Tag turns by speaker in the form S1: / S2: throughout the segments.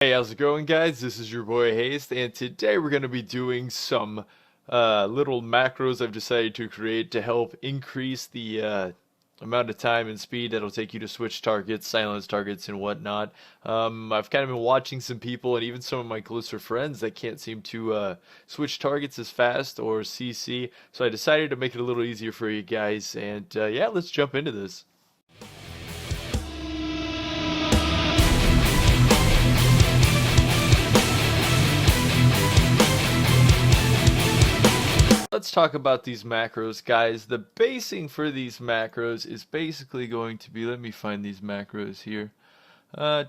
S1: Hey, how's it going, guys? This is your boy Hazzed, and today we're going to be doing some little macros I've decided to create to help increase the amount of time and speed that'll take you to switch targets, silence targets, and whatnot. I've kind of been watching some people and even some of my closer friends that can't seem to switch targets as fast or CC, so I decided to make it a little easier for you guys, and yeah, let's jump into this. Let's talk about these macros, guys. The basing for these macros is basically going to be, let me find these macros here. I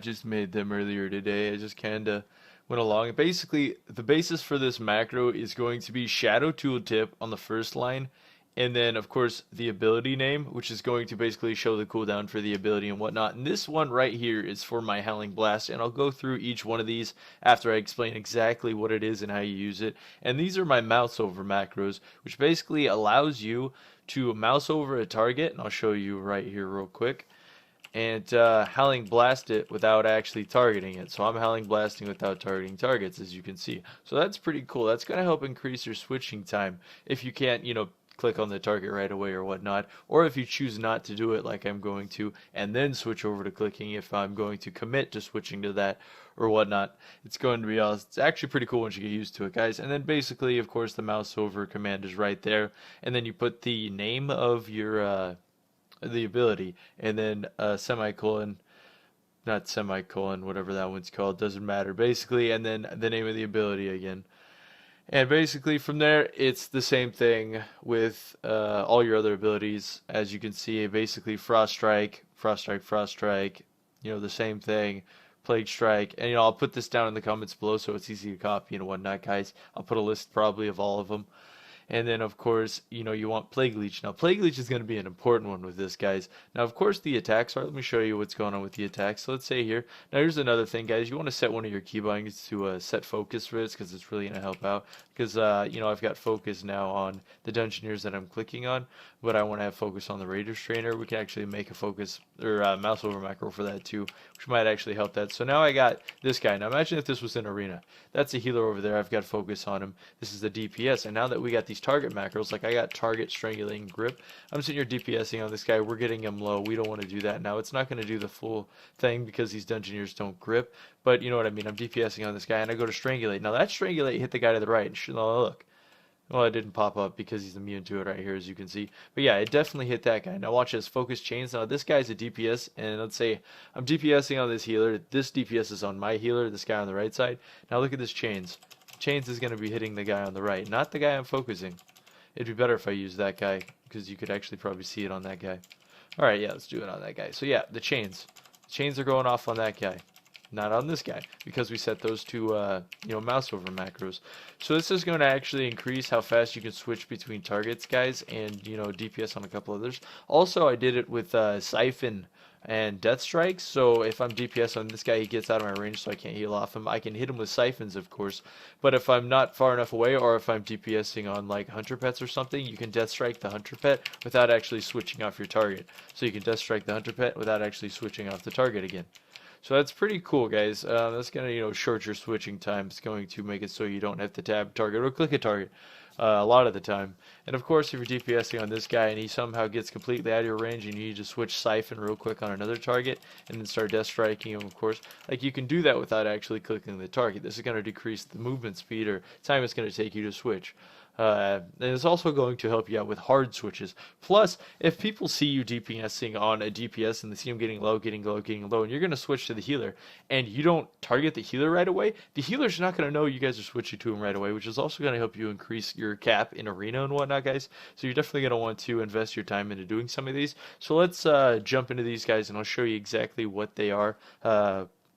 S1: just made them earlier today. I just kind of went along. Basically, the basis for this macro is going to be Shadow Tooltip on the first line, and then, of course, the ability name, which is going to basically show the cooldown for the ability and whatnot. And this one right here is for my Howling Blast, and I'll go through each one of these after I explain exactly what it is and how you use it. And these are my mouseover macros, which basically allows you to mouse over a target, and I'll show you right here real quick, and Howling Blast it without actually targeting it. So I'm Howling Blasting without targeting targets, as you can see. So that's pretty cool. That's going to help increase your switching time if you can't, click on the target right away or whatnot, or if you choose not to do it like I'm going to, and then switch over to clicking if I'm going to commit to switching to that or whatnot. It's going to be it's actually pretty cool once you get used to it, guys. And then basically, of course, the mouse over command is right there, and then you put the name of your the ability, and then semicolon, not semicolon, whatever that one's called, doesn't matter, basically, and then the name of the ability again. And basically from there, it's the same thing with all your other abilities. As you can see, basically Frost Strike, Frost Strike, Frost Strike, the same thing, Plague Strike. And, I'll put this down in the comments below so it's easy to copy and whatnot, guys. I'll put a list probably of all of them. And then, of course, you want Plague Leech. Now, Plague Leech is going to be an important one with this, guys. Now, of course, the attacks are. Let me show you what's going on with the attacks. So let's say here. Now, here's another thing, guys. You want to set one of your keybinds to set focus for this because it's really going to help out. Because, I've got focus now on the Dungeoneers that I'm clicking on, but I want to have focus on the Raiders Trainer. We can actually make a focus or mouse over macro for that too, which might actually help that. So now I got this guy. Now, imagine if this was an arena. That's a healer over there. I've got focus on him. This is the DPS. And now that we got these target macros, like I got target, strangulating, grip, I'm sitting here DPSing on this guy. We're getting him low. We don't want to do that. Now, it's not going to do the full thing because these Dungeoneers don't grip, but you know what I mean. I'm DPSing on this guy, and I go to strangulate. Now, that strangulate hit the guy to the right. Look. Well, it didn't pop up because he's immune to it right here, as you can see. But yeah, it definitely hit that guy. Now watch this. Focus chains. Now this guy's a DPS, and let's say I'm DPSing on this healer. This DPS is on my healer, this guy on the right side. Now look at this chains. Chains is going to be hitting the guy on the right, not the guy I'm focusing. It'd be better if I used that guy, because you could actually probably see it on that guy. Alright, yeah, let's do it on that guy. So yeah, the chains. Chains are going off on that guy. Not on this guy, because we set those two, mouse over macros. So this is going to actually increase how fast you can switch between targets, guys, and, DPS on a couple others. Also, I did it with Siphon and Death Strikes, so if I'm DPS on this guy, he gets out of my range, so I can't heal off him. I can hit him with Siphons, of course, but if I'm not far enough away, or if I'm DPSing on, like, Hunter Pets or something, you can Death Strike the Hunter Pet without actually switching off your target. So you can Death Strike the Hunter Pet without actually switching off the target again. So that's pretty cool, guys. That's going to, short your switching time. It's going to make it so you don't have to tab target or click a target a lot of the time. And of course, if you're DPSing on this guy and he somehow gets completely out of your range and you need to switch Siphon real quick on another target and then start death striking him, of course, like you can do that without actually clicking the target. This is going to decrease the movement speed or time it's going to take you to switch. And it's also going to help you out with hard switches. Plus, if people see you DPSing on a DPS and they see him getting low, getting low, getting low, and you're going to switch to the healer, and you don't target the healer right away, the healer's not going to know you guys are switching to him right away, which is also going to help you increase your cap in arena and whatnot, guys. So you're definitely going to want to invest your time into doing some of these. So let's jump into these guys, and I'll show you exactly what they are,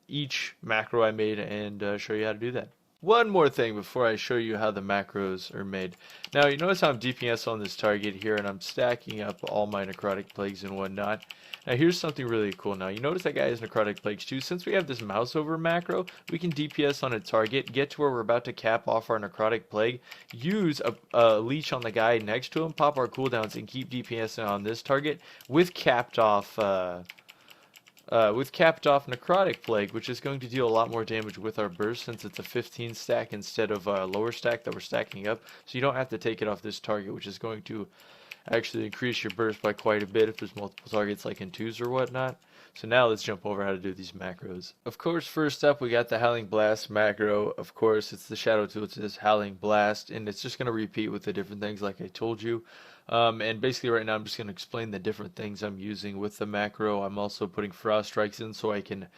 S1: each macro I made, and show you how to do that. One more thing before I show you how the macros are made. Now, you notice how I'm DPS on this target here, and I'm stacking up all my necrotic plagues and whatnot. Now, here's something really cool. Now, you notice that guy has necrotic plagues too. Since we have this mouse over macro, we can DPS on a target, get to where we're about to cap off our necrotic plague, use a leech on the guy next to him, pop our cooldowns, and keep DPSing on this target with capped off with capped off necrotic plague, which is going to deal a lot more damage with our burst since it's a 15 stack instead of a lower stack that we're stacking up. So you don't have to take it off this target, which is going to actually increase your burst by quite a bit if there's multiple targets like in twos or whatnot. So now let's jump over how to do these macros. Of course, first up we got the Howling Blast macro. Of course, it's the shadow tool. It says Howling Blast, and it's just going to repeat with the different things like I told you. And basically right now I'm just going to explain the different things I'm using with the macro. I'm also putting frost strikes in so I can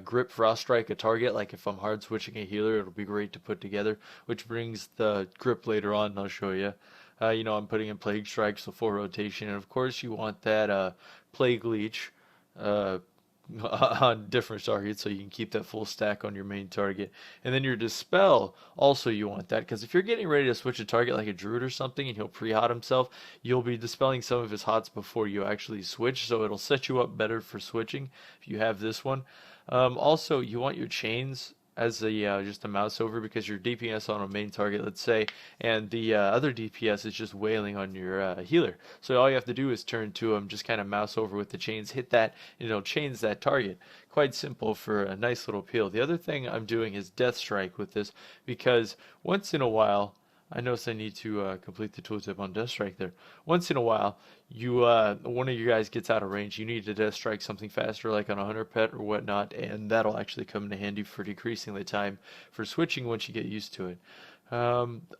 S1: grip frost strike a target. Like if I'm hard switching a healer, it'll be great to put together, which brings the grip later on, and I'll show you. I'm putting in Plague Strike, so full rotation. And of course, you want that Plague Leech on different targets so you can keep that full stack on your main target. And then your Dispel, also you want that, because if you're getting ready to switch a target like a Druid or something and he'll pre-hot himself, you'll be dispelling some of his hots before you actually switch, so it'll set you up better for switching if you have this one. Also, you want your chains as a just a mouse over, because your DPS on a main target, let's say, and the other DPS is just wailing on your healer. So all you have to do is turn to him, just kind of mouse over with the chains, hit that, and it'll chains that target. Quite simple for a nice little peel. The other thing I'm doing is Death Strike with this, because once in a while, I notice I need to complete the tooltip on Death Strike there. Once in a while, you one of you guys gets out of range. You need to Death Strike something faster, like on a hunter pet or whatnot, and that'll actually come in handy for decreasing the time for switching once you get used to it.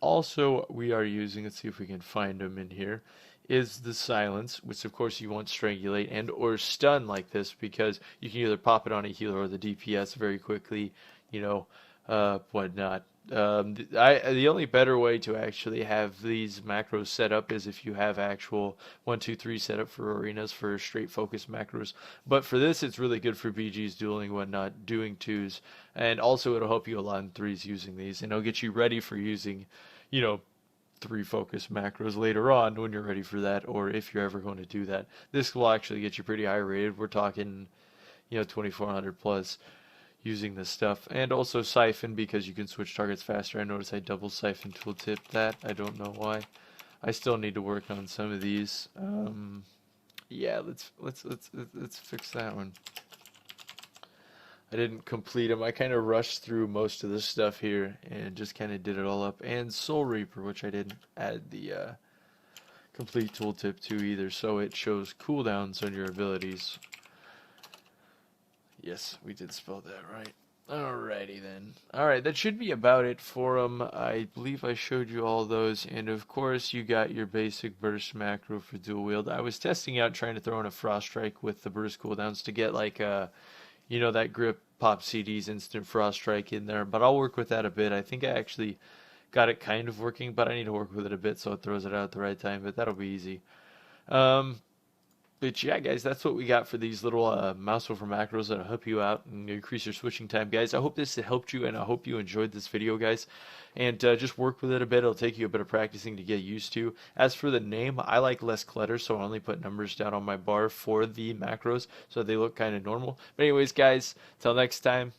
S1: Also, we are using, let's see if we can find them in here, is the Silence, which of course you want Strangulate and or Stun like this, because you can either pop it on a healer or the DPS very quickly, whatnot. The only better way to actually have these macros set up is if you have actual 1, 2, 3 setup for arenas for straight focus macros. But for this, it's really good for BGs, dueling, whatnot, doing twos, and also it'll help you a lot in threes using these, and it'll get you ready for using, 3 focus macros later on when you're ready for that, or if you're ever going to do that. This will actually get you pretty high rated. We're talking, 2400 plus. Using this stuff, and also Siphon, because you can switch targets faster. I notice I double Siphon tooltip that. I don't know why. I still need to work on some of these. Yeah, let's fix that one. I didn't complete them. I kind of rushed through most of this stuff here and just kind of did it all up. And Soul Reaper, which I didn't add the complete tooltip to either, so it shows cooldowns on your abilities. Yes, we did spell that right. Alrighty then. Alright, that should be about it for them. I believe I showed you all those. And of course, you got your basic burst macro for dual wield. I was testing out trying to throw in a frost strike with the burst cooldowns to get like that grip pop CD's instant frost strike in there. But I'll work with that a bit. I think I actually got it kind of working, but I need to work with it a bit so it throws it out at the right time. But that'll be easy. But yeah, guys, that's what we got for these little mouse over macros that'll help you out and increase your switching time, guys. I hope this helped you, and I hope you enjoyed this video, guys. And just work with it a bit. It'll take you a bit of practicing to get used to. As for the name, I like less clutter, so I only put numbers down on my bar for the macros so they look kind of normal. But anyways, guys, till next time,